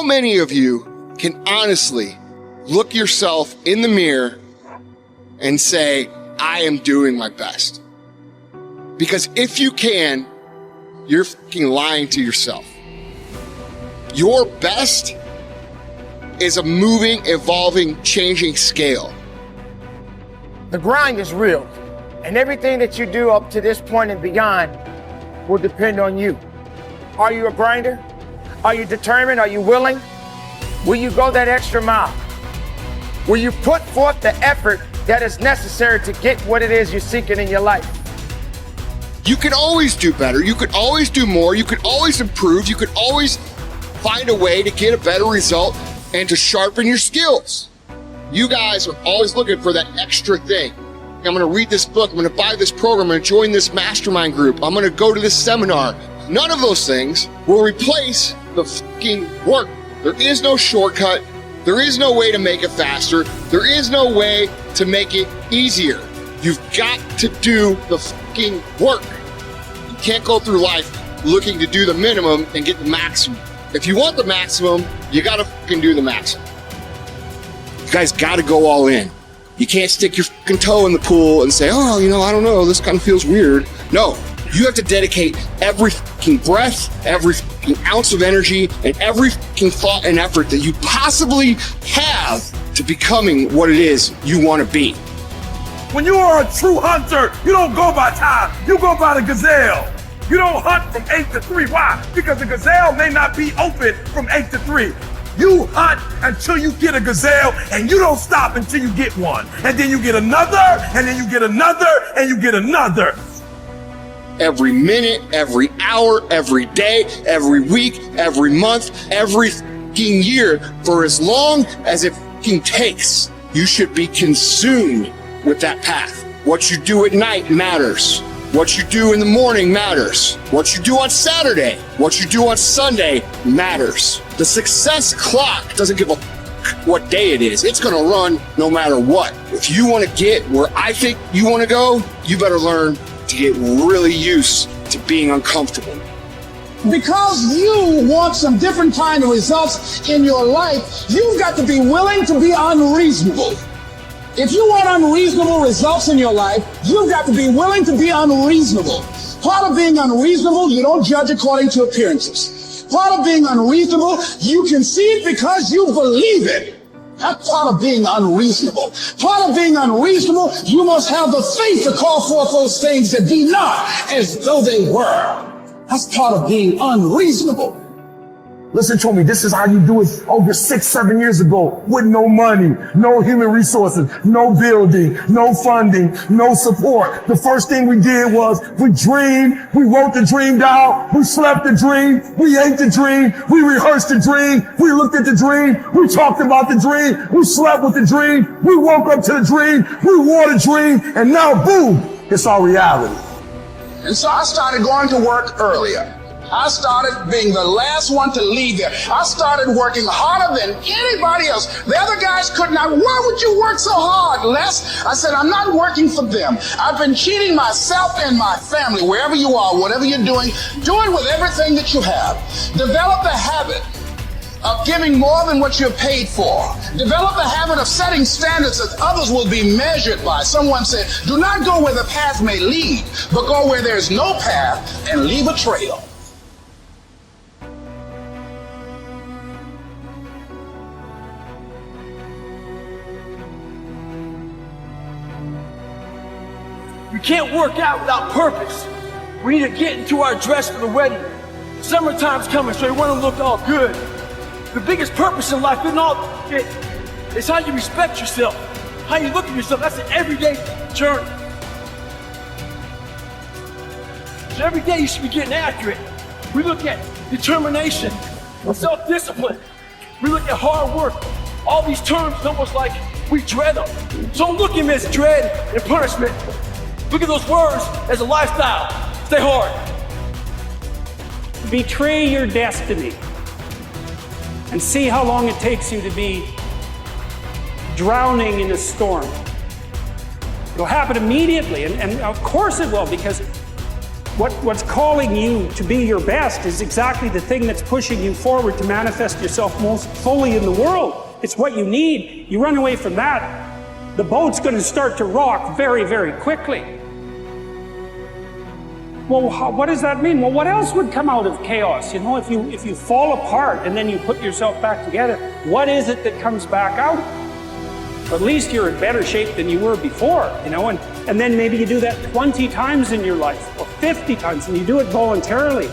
How many of you can honestly look yourself in the mirror and say, I am doing my best? Because if you can, you're fucking lying to yourself. Your best is a moving, evolving, changing scale. The grind is real, and everything that you do up to this point and beyond will depend on you. Are you a grinder? Are you determined? Are you willing? Will you go that extra mile? Will you put forth the effort that is necessary to get what it is you're seeking in your life? You can always do better. You could always do more. You could always improve. You could always find a way to get a better result and to sharpen your skills. You guys are always looking for that extra thing. I'm going to read this book. I'm going to buy this program. I'm going to join this mastermind group. I'm going to go to this seminar. None of those things will replace the fucking work. There is no shortcut. There is no way to make it faster. There is no way to make it easier. You've got to do the fucking work. You can't go through life looking to do the minimum and get the maximum. If you want the maximum, you got to fucking do the maximum. You guys got to go all in. You can't stick your fucking toe in the pool and say, oh, I don't know, this kind of feels weird. No, you have to dedicate every fucking breath, every fucking ounce of energy, and every fucking thought and effort that you possibly have to becoming what it is you want to be. When you are a true hunter, you don't go by time, you go by the gazelle. You don't hunt from 8 to 3. Why? Because the gazelle may not be open from 8 to 3. You hunt until you get a gazelle, and you don't stop until you get one. And then you get another, and then you get another, and you get another. Every minute, every hour, every day, every week, every month, every fucking year, for as long as it fucking takes, you should be consumed with that path. What you do at night matters. What you do in the morning matters. What you do on Saturday, what you do on Sunday matters. The success clock doesn't give a what day it is. It's gonna run no matter what. If you wanna get where I think you wanna go, you better learn to get really used to being uncomfortable. Because you want some different kind of results in your life, you've got to be willing to be unreasonable. If you want unreasonable results in your life, you've got to be willing to be unreasonable. Part of being unreasonable, you don't judge according to appearances. Part of being unreasonable, you can see it because you believe it. That's part of being unreasonable. Part of being unreasonable, you must have the faith to call forth those things that be not as though they were. That's part of being unreasonable. Listen to me, this is how you do it over 6-7 years ago with no money, no human resources, no building, no funding, no support. The first thing we did was we dreamed, we wrote the dream down, we slept the dream, we ate the dream, we rehearsed the dream, we looked at the dream, we talked about the dream, we slept with the dream, we woke up to the dream, we wore the dream, and now boom, it's our reality. And so I started going to work earlier. I started being the last one to leave there. I started working harder than anybody else. The other guys could not. Why would you work so hard, Les? I said, I'm not working for them. I've been cheating myself and my family. Wherever you are, whatever you're doing, do it with everything that you have. Develop the habit of giving more than what you're paid for. Develop the habit of setting standards that others will be measured by. Someone said, do not go where the path may lead, but go where there's no path and leave a trail. We can't work out without purpose. We need to get into our dress for the wedding. Summertime's coming, so we want to look all good. The biggest purpose in life isn't all shit. It's how you respect yourself, how you look at yourself. That's an everyday journey. So every day you should be getting after it. We look at determination, self-discipline. We look at hard work. All these terms, it's almost like we dread them. So don't look at them as dread and punishment. Look at those words as a lifestyle. Stay hard. Betray your destiny and see how long it takes you to be drowning in a storm. It'll happen immediately, and of course it will, because What's calling you to be your best is exactly the thing that's pushing you forward to manifest yourself most fully in the world. It's what you need. You run away from that, the boat's going to start to rock very, very quickly. Well, what does that mean? Well, what else would come out of chaos? You know, if you fall apart and then you put yourself back together, what is it that comes back out? At least you're in better shape than you were before, you know, and then maybe you do that 20 times in your life, or 50 times, and you do it voluntarily.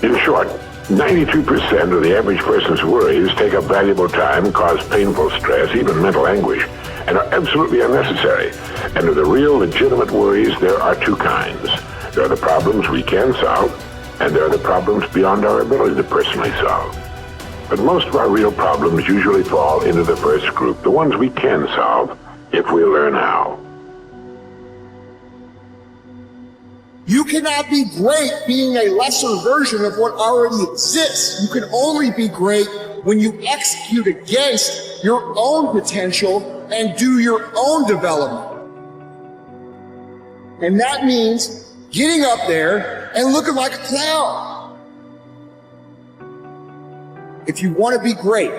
In short, 92% of the average person's worries take up valuable time, cause painful stress, even mental anguish, and are absolutely unnecessary. And of the real legitimate worries, there are two kinds. There are the problems we can solve, and there are the problems beyond our ability to personally solve. But most of our real problems usually fall into the first group, the ones we can solve, if we learn how. You cannot be great being a lesser version of what already exists. You can only be great when you execute against your own potential and do your own development. And that means getting up there and looking like a clown. If you want to be great,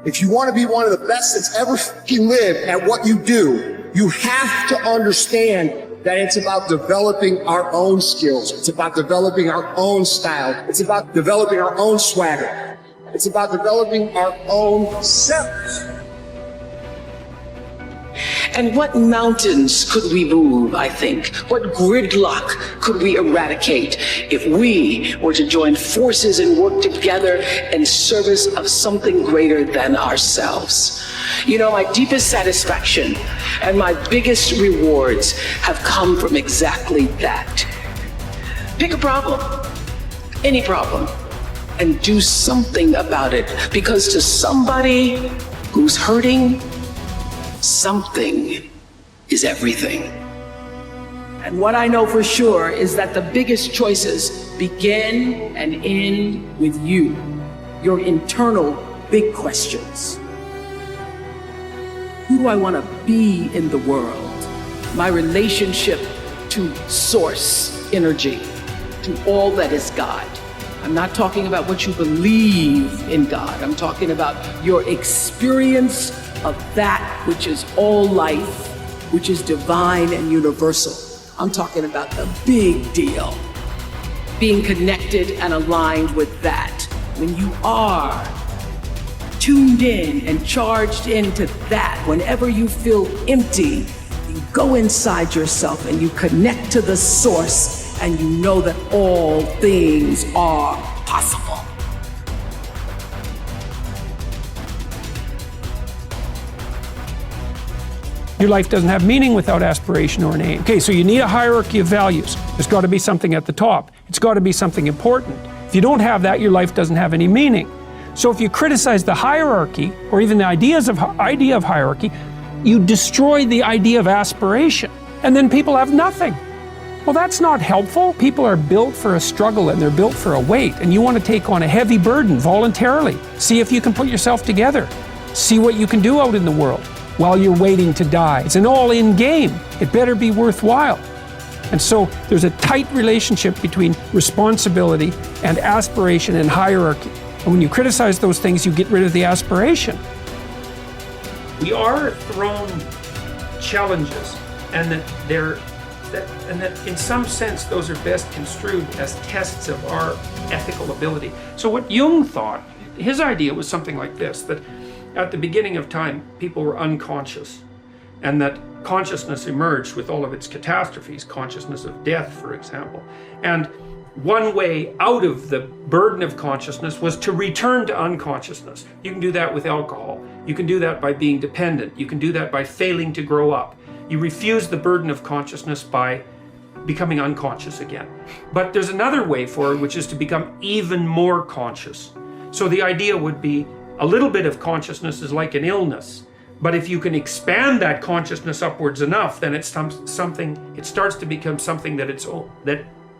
if you want to be one of the best that's ever fucking lived at what you do, you have to understand that it's about developing our own skills. It's about developing our own style. It's about developing our own swagger. It's about developing our own selves. And what mountains could we move, I think? What gridlock could we eradicate if we were to join forces and work together in service of something greater than ourselves? You know, my deepest satisfaction and my biggest rewards have come from exactly that. Pick a problem, any problem, and do something about it, because to somebody who's hurting, something is everything. And what I know for sure is that the biggest choices begin and end with you, your internal big questions. Who do I want to be in the world? My relationship to source energy, to all that is God. I'm not talking about what you believe in God. I'm talking about your experience of that which is all life, which is divine and universal. I'm talking about the big deal. Being connected and aligned with that. When you are tuned in and charged into that, whenever you feel empty, you go inside yourself and you connect to the source, and you know that all things are possible. Your life doesn't have meaning without aspiration or an aim. Okay, so you need a hierarchy of values. There's got to be something at the top. It's got to be something important. If you don't have that, your life doesn't have any meaning. So if you criticize the hierarchy, or even the idea of hierarchy, you destroy the idea of aspiration, and then people have nothing. Well, that's not helpful. People are built for a struggle, and they're built for a weight, and you want to take on a heavy burden voluntarily. See if you can put yourself together. See what you can do out in the world while you're waiting to die. It's an all-in game. It better be worthwhile. And so there's a tight relationship between responsibility and aspiration and hierarchy. And when you criticize those things, you get rid of the aspiration. We are thrown challenges, and that in some sense those are best construed as tests of our ethical ability. So what Jung thought, his idea was something like this, that at the beginning of time, people were unconscious, and that consciousness emerged with all of its catastrophes, consciousness of death, for example. And one way out of the burden of consciousness was to return to unconsciousness. You can do that with alcohol. You can do that by being dependent. You can do that by failing to grow up. You refuse the burden of consciousness by becoming unconscious again. But there's another way forward, which is to become even more conscious. So the idea would be, a little bit of consciousness is like an illness, but if you can expand that consciousness upwards enough, then it's something. It starts to become something that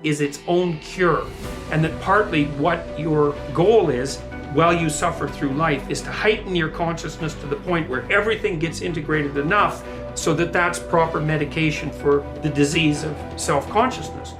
is its own cure, and that partly what your goal is, while you suffer through life, is to heighten your consciousness to the point where everything gets integrated enough so that that's proper medication for the disease of self-consciousness.